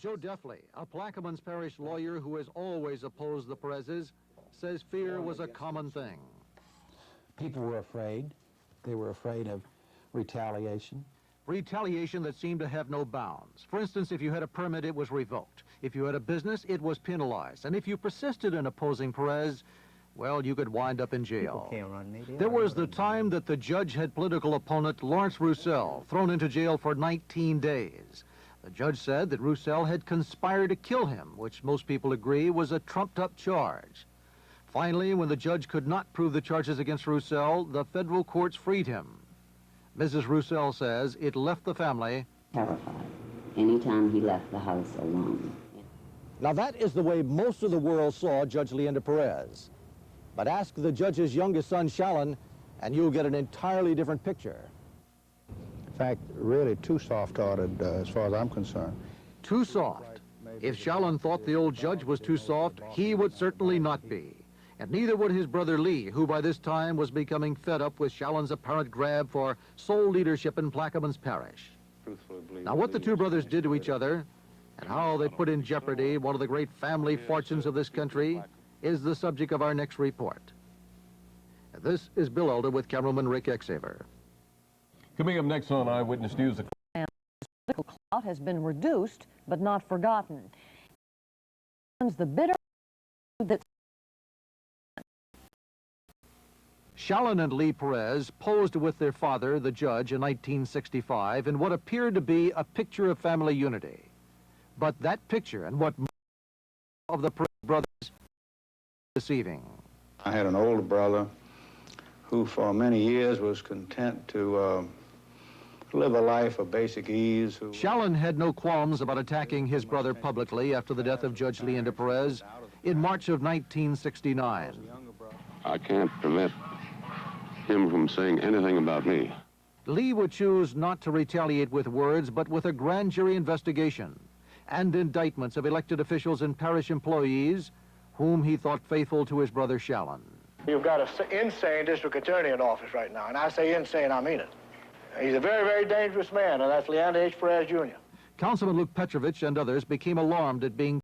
Joe Deffley, a Plaquemines Parish lawyer who has always opposed the Perezes, says fear was a common thing. People were afraid. They were afraid of retaliation. Retaliation that seemed to have no bounds. For instance, if you had a permit, it was revoked. If you had a business, it was penalized. And if you persisted in opposing Perez, well, you could wind up in jail. There was the time that the judge had political opponent Lawrence Roussel thrown into jail for 19 days. The judge said that Roussel had conspired to kill him, which most people agree was a trumped-up charge. Finally, when the judge could not prove the charges against Roussel, the federal courts freed him. Mrs. Roussel says it left the family terrified anytime he left the house alone. Now that is the way most of the world saw Judge Leander Perez. But ask the judge's youngest son, Shallon, and you'll get an entirely different picture. In fact, really too soft-hearted as far as I'm concerned. Too soft. If Shallon thought the old judge was too soft, he would certainly not be. And neither would his brother Lee, who by this time was becoming fed up with Shallon's apparent grab for sole leadership in Plaquemines Parish. Now what the two brothers did to each other and how they put in jeopardy one of the great family fortunes of this country is the subject of our next report. This is Bill Elder with cameraman Rick Exaver. Coming up next on Eyewitness News, The political clout has been reduced, but not forgotten. The bitter that Shallon and Lee Perez posed with their father, the judge, in 1965 in what appeared to be a picture of family unity. But that picture and what of the Perez brothers deceiving. I had an older brother who for many years was content to live a life of basic ease. Shallon had no qualms about attacking his brother publicly after the death of Judge Leander Perez in March of 1969. I can't prevent him from saying anything about me. Lee would choose not to retaliate with words, but with a grand jury investigation and indictments of elected officials and parish employees whom he thought faithful to his brother Shallon. You've got an insane district attorney in office right now, and I say insane, I mean it. He's a very, very dangerous man, and that's Leander H. Perez, Jr. Councilman Luke Petrovich and others became alarmed at being